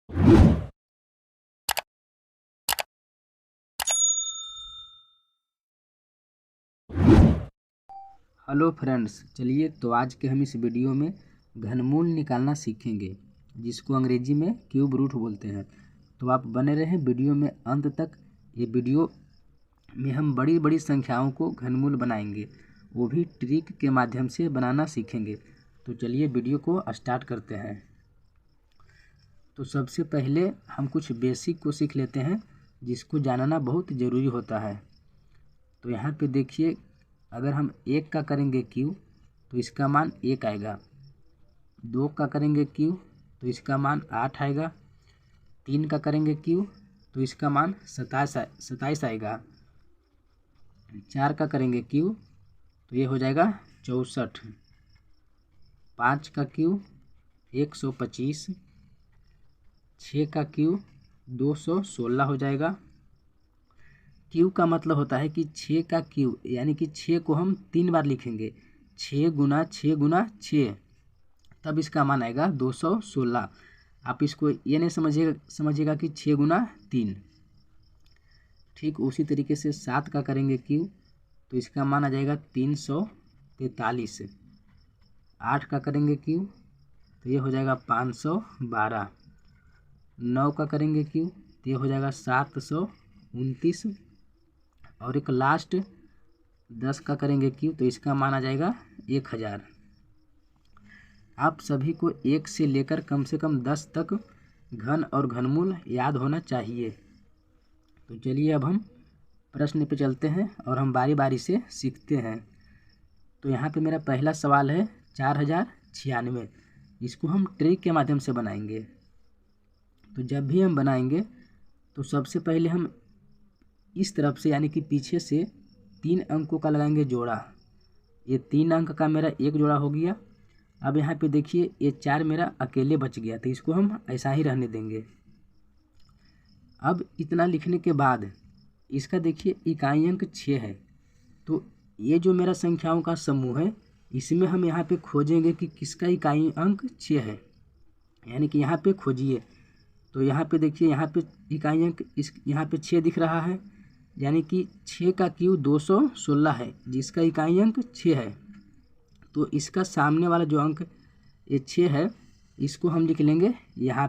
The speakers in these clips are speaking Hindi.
हेलो फ्रेंड्स, चलिए तो आज के हम इस वीडियो में घनमूल निकालना सीखेंगे, जिसको अंग्रेजी में क्यूब रूट बोलते हैं। तो आप बने रहें वीडियो में अंत तक। ये वीडियो में हम बड़ी बड़ी संख्याओं को घनमूल बनाएंगे, वो भी ट्रिक के माध्यम से बनाना सीखेंगे। तो चलिए वीडियो को स्टार्ट करते हैं। तो सबसे पहले हम कुछ बेसिक को सीख लेते हैं, जिसको जानना बहुत ज़रूरी होता है। तो यहाँ पे देखिए, अगर हम 1 का करेंगे क्यू तो इसका मान 1 आएगा। 2 का करेंगे क्यू तो इसका मान 8 आएगा। 3 का करेंगे क्यू तो इसका मान 27 आएगा। 4 का करेंगे क्यू तो ये हो जाएगा 64। 5 का क्यू 125। 6 का क्यू 216 हो जाएगा। क्यू का मतलब होता है कि 6 का क्यू, यानी कि 6 को हम 3 बार लिखेंगे। 6 गुना 6 गुना 6, तब इसका मान आएगा 216। आप इसको ये नहीं समझिएगा कि 6 गुना 3। ठीक उसी तरीके से 7 का करेंगे क्यू तो इसका मान आ जाएगा 343। 8 का करेंगे क्यू तो ये हो जाएगा 512। 9 का करेंगे क्यू तो ये हो जाएगा 729। और एक लास्ट 10 का करेंगे क्यू तो इसका मान आ जाएगा 1000। आप सभी को 1 से लेकर कम से कम 10 तक घन और घनमूल याद होना चाहिए। तो चलिए अब हम प्रश्न पे चलते हैं और हम बारी बारी से सीखते हैं। तो यहाँ पे मेरा पहला सवाल है 4096। इसको हम ट्रिक के माध्यम से बनाएंगे। तो जब भी हम बनाएंगे तो सबसे पहले हम इस तरफ से, यानी कि पीछे से 3 अंकों का लगाएंगे जोड़ा। ये 3 अंक का मेरा एक जोड़ा हो गया। अब यहाँ पे देखिए, ये 4 मेरा अकेले बच गया, तो इसको हम ऐसा ही रहने देंगे। अब इतना लिखने के बाद इसका देखिए इकाई अंक 6 है। तो ये जो मेरा संख्याओं का समूह है, इसमें हम यहाँ पे खोजेंगे कि किसका इकाई अंक 6 है, यानी कि यहाँ पे खोजिए। तो यहाँ पे देखिए, यहाँ पे इकाई अंक यहाँ पे 6 दिख रहा है, यानी कि 6 का क्यू 216 है, जिसका इकाई अंक 6 है। तो इसका सामने वाला जो अंक ये 6 है, इसको हम लिख लेंगे यहाँ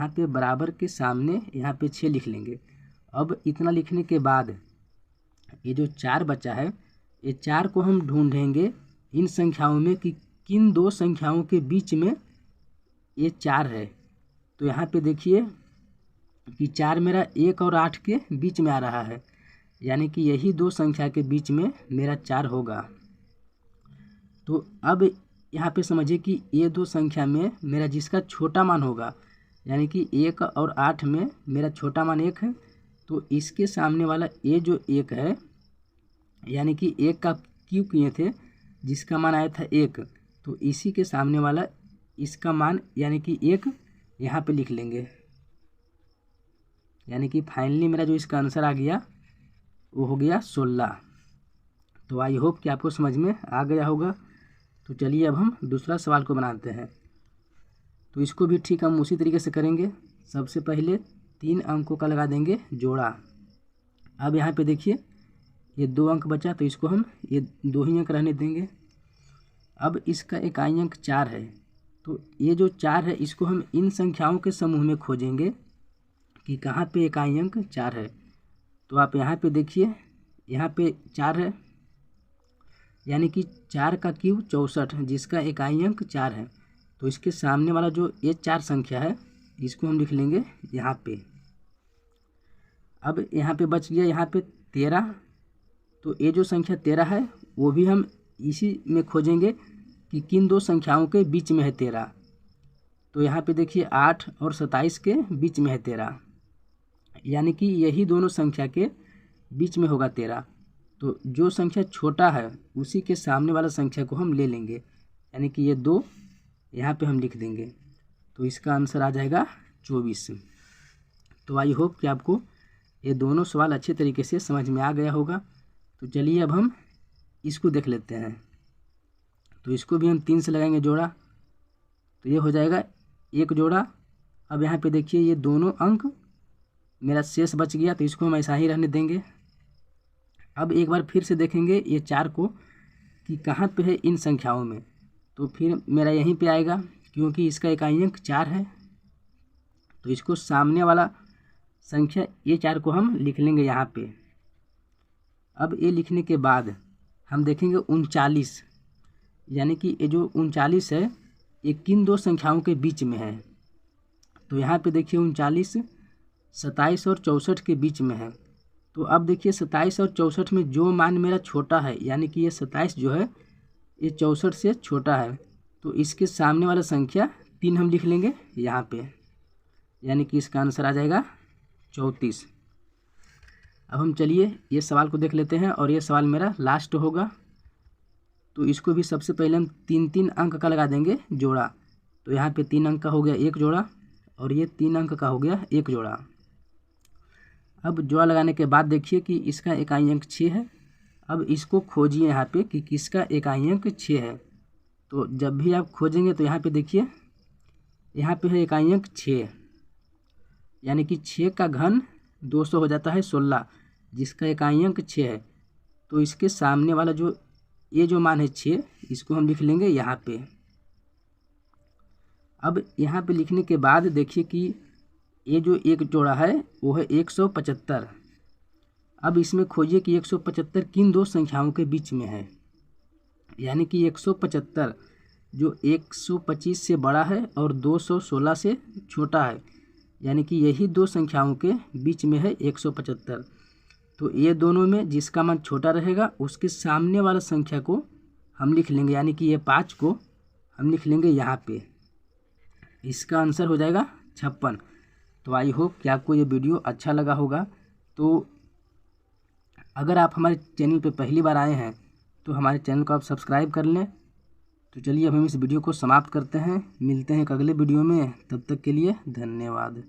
पे बराबर के सामने यहाँ पे 6 लिख लेंगे। अब इतना लिखने के बाद ये जो 4 बचा है, ये 4 को हम ढूंढेंगे इन संख्याओं में कि किन दो संख्याओं के बीच में ये 4 है। तो यहाँ पे देखिए कि 4 मेरा 1 और 8 के बीच में आ रहा है, यानी कि यही दो संख्या के बीच में मेरा 4 होगा। तो अब यहाँ पे समझिए कि ये दो संख्या में मेरा जिसका छोटा मान होगा, यानी कि 1 और 8 में मेरा छोटा मान 1 है, तो इसके सामने वाला ये जो 1 है, यानी कि 1 का क्यूब किए थे जिसका मान आया था 1, तो इसी के सामने वाला इसका मान यानी कि 1 यहाँ पे लिख लेंगे। यानी कि फाइनली मेरा जो इसका आंसर आ गया वो हो गया 16। तो आई होप कि आपको समझ में आ गया होगा। तो चलिए अब हम दूसरा सवाल को बनाते हैं। तो इसको भी ठीक हम उसी तरीके से करेंगे। सबसे पहले 3 अंकों का लगा देंगे जोड़ा। अब यहाँ पे देखिए ये 2 अंक बचा, तो इसको हम ये 2 ही अंक रहने देंगे। अब इसका इकाई अंक 4 है, तो ये जो 4 है इसको हम इन संख्याओं के समूह में खोजेंगे कि कहाँ पे इकाई अंक 4 है। तो आप यहाँ पे देखिए, यहाँ पे 4 है, यानी कि 4 का क्यूब 64, जिसका इकाई अंक 4 है। तो इसके सामने वाला जो ये 4 संख्या है, इसको हम लिख लेंगे यहाँ पे। अब यहाँ पे बच गया यहाँ पे 13। तो ये जो संख्या 13 है वो भी हम इसी में खोजेंगे कि किन दो संख्याओं के बीच में है 13। तो यहाँ पे देखिए 8 और 27 के बीच में है 13, यानी कि यही दोनों संख्या के बीच में होगा 13। तो जो संख्या छोटा है उसी के सामने वाला संख्या को हम ले लेंगे, यानी कि ये 2 यहाँ पे हम लिख देंगे। तो इसका आंसर आ जाएगा 24। तो आई होप कि आपको ये दोनों सवाल अच्छे तरीके से समझ में आ गया होगा। तो चलिए अब हम इसको देख लेते हैं। तो इसको भी हम 3 से लगाएंगे जोड़ा, तो ये हो जाएगा एक जोड़ा। अब यहाँ पे देखिए ये दोनों अंक मेरा शेष बच गया, तो इसको हम ऐसा ही रहने देंगे। अब एक बार फिर से देखेंगे ये 4 को कि कहाँ पे है इन संख्याओं में, तो फिर मेरा यहीं पे आएगा, क्योंकि इसका इकाई अंक 4 है, तो इसको सामने वाला संख्या ये 4 को हम लिख लेंगे यहाँ पे। अब ये लिखने के बाद हम देखेंगे 39, यानी कि ये जो 39 है ये किन दो संख्याओं के बीच में है। तो यहाँ पे देखिए 39 27 और 64 के बीच में है। तो अब देखिए 27 और 64 में जो मान मेरा छोटा है, यानी कि ये 27 जो है ये 64 से छोटा है, तो इसके सामने वाला संख्या 3 हम लिख लेंगे यहाँ पे, यानी कि इसका आंसर आ जाएगा 34। अब हम चलिए ये सवाल को देख लेते हैं, और ये सवाल मेरा लास्ट होगा। तो इसको भी सबसे पहले हम 3-3 अंक का लगा देंगे जोड़ा। तो यहाँ पे 3 अंक का हो गया एक जोड़ा, और ये 3 अंक का हो गया एक जोड़ा। अब जोड़ा लगाने के बाद देखिए कि इसका इकाई अंक 6 है। अब इसको खोजिए यहाँ पे कि किसका इकाई अंक 6 है। तो जब भी आप खोजेंगे तो यहाँ पे देखिए यहाँ पे है इकाई अंक 6, यानी कि 6 का घन 200 हो जाता है 16, जिसका इकाई अंक 6 है। तो इसके सामने वाला जो ये जो मान है 6, इसको हम लिख लेंगे यहाँ पे। अब यहाँ पे लिखने के बाद देखिए कि ये जो एक जोड़ा है वो है 175। अब इसमें खोजिए कि 175 किन दो संख्याओं के बीच में है, यानी कि 175 जो 125 से बड़ा है और 216 से छोटा है, यानी कि यही दो संख्याओं के बीच में है 175। तो ये दोनों में जिसका मान छोटा रहेगा उसके सामने वाला संख्या को हम लिख लेंगे, यानी कि ये 5 को हम लिख लेंगे यहाँ पे। इसका आंसर हो जाएगा 56। तो आई होप कि आपको ये वीडियो अच्छा लगा होगा। तो अगर आप हमारे चैनल पे पहली बार आए हैं तो हमारे चैनल को आप सब्सक्राइब कर लें। तो चलिए अब हम इस वीडियो को समाप्त करते हैं, मिलते हैं एक अगले वीडियो में, तब तक के लिए धन्यवाद।